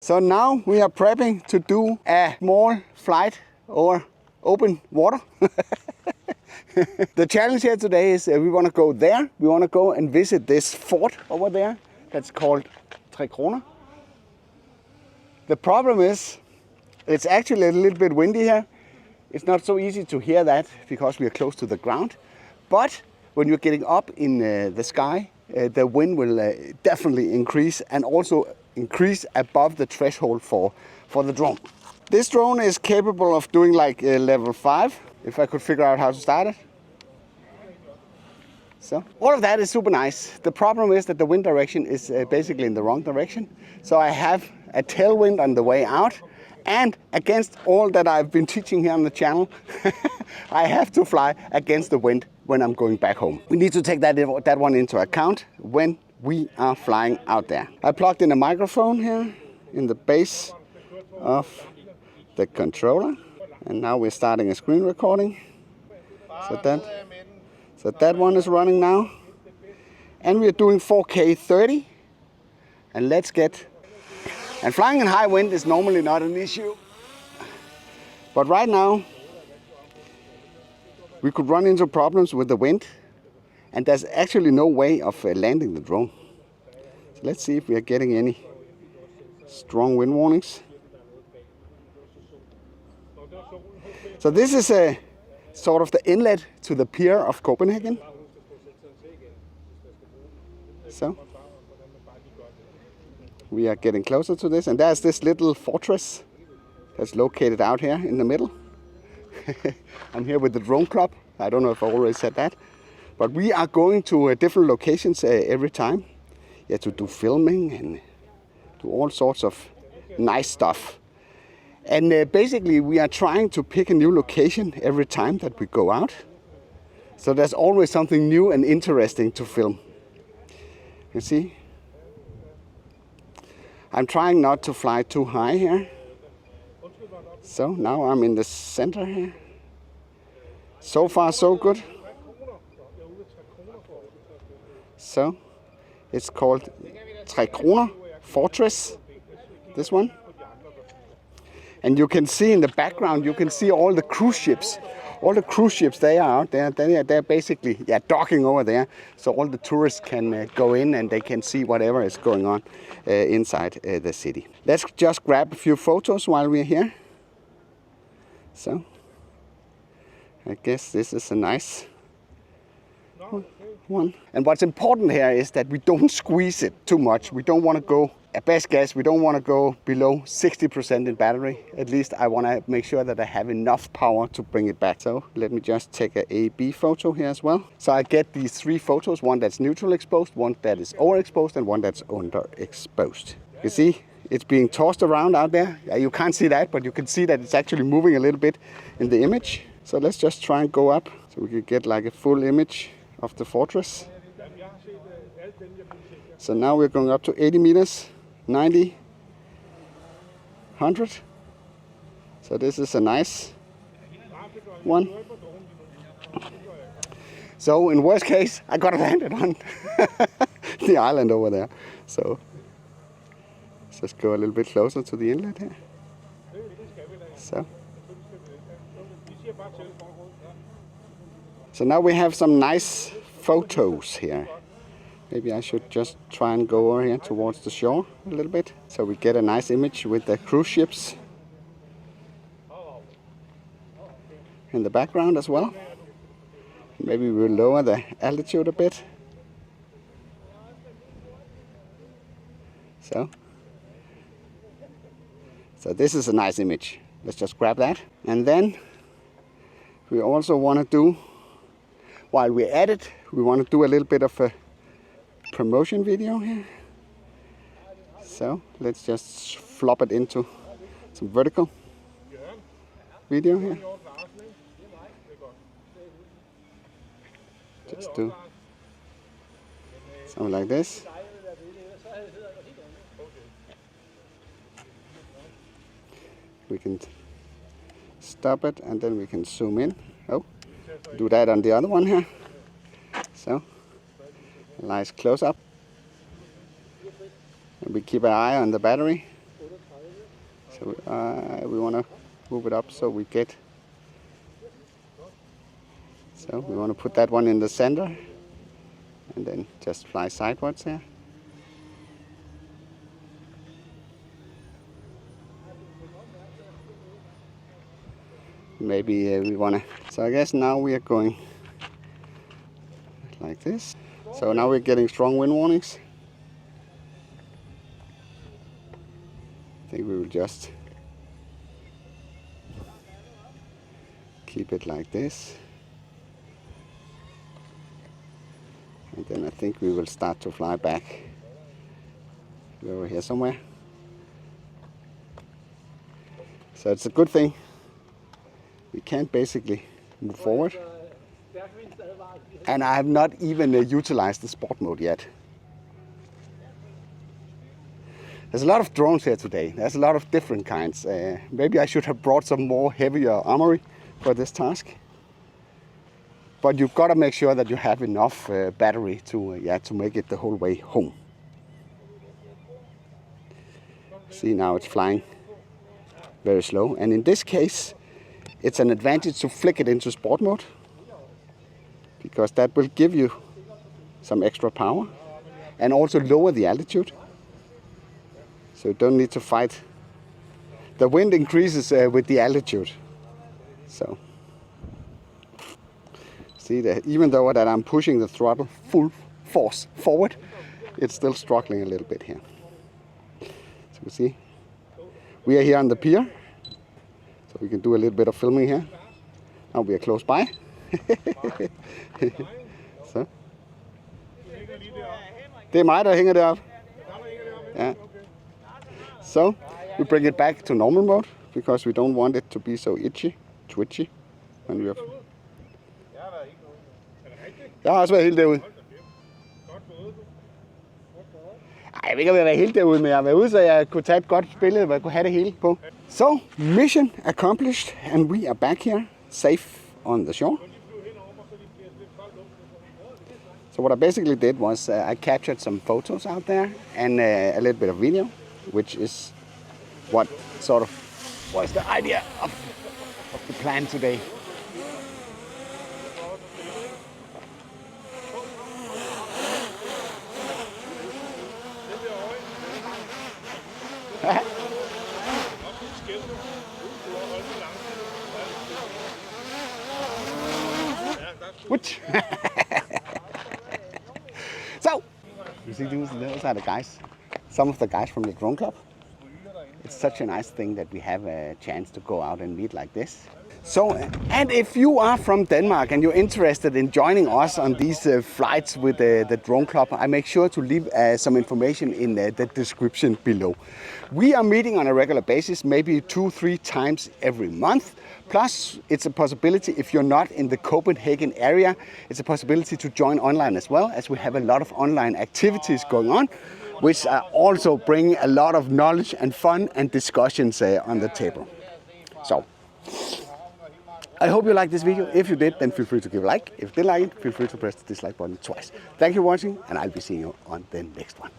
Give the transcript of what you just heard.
So now we are prepping to do a small flight over open water. The challenge here today is we want to go there. We want to go and visit this fort over there that's called Trekroner. The problem is it's actually a little bit windy here. It's not so easy to hear that because we are close to the ground. But when you're getting up in the sky, the wind will definitely increase and also increase above the threshold for the drone. This drone is capable of doing like level 5, if I could figure out how to start it. So all of that is super nice. The problem is that the wind direction is basically in the wrong direction. So I have a tailwind on the way out, and against all that I've been teaching here on the channel, I have to fly against the wind when I'm going back home. We need to take that one into account when we are flying out there. I plugged in a microphone here in the base of the controller, and now we're starting a screen recording. So that one is running now, and we're doing 4K 30, and let's get. And flying in high wind is normally not an issue, but right now we could run into problems with the wind, and there's actually no way of landing the drone. So let's see if we are getting any strong wind warnings. So this is a sort of the inlet to the pier of Copenhagen. So we are getting closer to this, and there's this little fortress that's located out here in the middle. I'm here with the drone club. I don't know if I already said that, but we are going to different locations every time, to do filming and do all sorts of nice stuff. And basically we are trying to pick a new location every time that we go out. So there's always something new and interesting to film. You see? I'm trying not to fly too high here. So now I'm in the center here. So far so good. So it's called Trekoner Fortress, this one. And you can see in the background, you can see all the cruise ships. All the cruise ships, they are out there. They're basically docking over there. So all the tourists can go in and they can see whatever is going on inside the city. Let's just grab a few photos while we're here. So I guess this is a nice one. And what's important here is that we don't squeeze it too much. We don't want to go, at best guess, we don't want to go below 60% in battery. At least I want to make sure that I have enough power to bring it back. So let me just take a A/B photo here as well. So I get these 3 photos, one that's neutral exposed, one that is overexposed, and one that's underexposed. You see, it's being tossed around out there. You can't see that, but you can see that it's actually moving a little bit in the image. So let's just try and go up so we can get like a full image of the fortress. So now we're going up to 80 meters, 90, 100. So this is a nice one. So in worst case, I got landed on the island over there. So let's just go a little bit closer to the inlet here. So now we have some nice photos here. Maybe I should just try and go over here towards the shore a little bit, so we get a nice image with the cruise ships in the background as well. Maybe we'll lower the altitude a bit. So this is a nice image. Let's just grab that. And then we also want to do, while we're at it, we want to do a little bit of a promotion video here. So let's just flop it into some vertical video here. Just do something like this. We can stop it and then we can zoom in. Oh, do that on the other one here. So, nice close up. And we keep an eye on the battery. So we want to move it up so we get. So we want to put that one in the center and then just fly sideways here. Maybe we want to. So I guess now we are going like this. So now we're getting strong wind warnings. I think we will just keep it like this. And then I think we will start to fly back over here somewhere. So it's a good thing. We can basically move forward. And I have not even utilized the sport mode yet. There's a lot of drones here today. There's a lot of different kinds. Maybe I should have brought some more heavier armory for this task. But you've got to make sure that you have enough battery to make it the whole way home. See, now it's flying very slow. And in this case, it's an advantage to flick it into sport mode, because that will give you some extra power and also lower the altitude. So you don't need to fight. The wind increases with the altitude. So see that even though that I'm pushing the throttle full force forward, it's still struggling a little bit here. So you see, we are here on the pier, so we can do a little bit of filming here. Now we are close by. Så. Det er mig, der hænger deroppe. Yeah. So we bring it back to normal mode because we don't want it to be so twitchy when we have. Jeg har også været helt derude. Ej, jeg ved ikke, om jeg har været helt derude, men jeg har været ude, så jeg kunne tage et godt billede, hvor jeg kunne have det hele på. So, mission accomplished, and we are back here, safe on the shore. So what I basically did was I captured some photos out there and a little bit of video, which is what sort of was the idea of the plan today. Which? So, you see, those are the guys, some of the guys from the drone club. It's such a nice thing that we have a chance to go out and meet like this. So, and if you are from Denmark and you're interested in joining us on these flights with the drone club, I make sure to leave some information in the description below. We are meeting on a regular basis, maybe 2-3 times every month. Plus, it's a possibility, if you're not in the Copenhagen area, it's a possibility to join online as well, as we have a lot of online activities going on, which are also bringing a lot of knowledge and fun and discussions on the table. So, I hope you liked this video. If you did, then feel free to give a like. If you didn't like it, feel free to press the dislike button twice. Thank you for watching, and I'll be seeing you on the next one.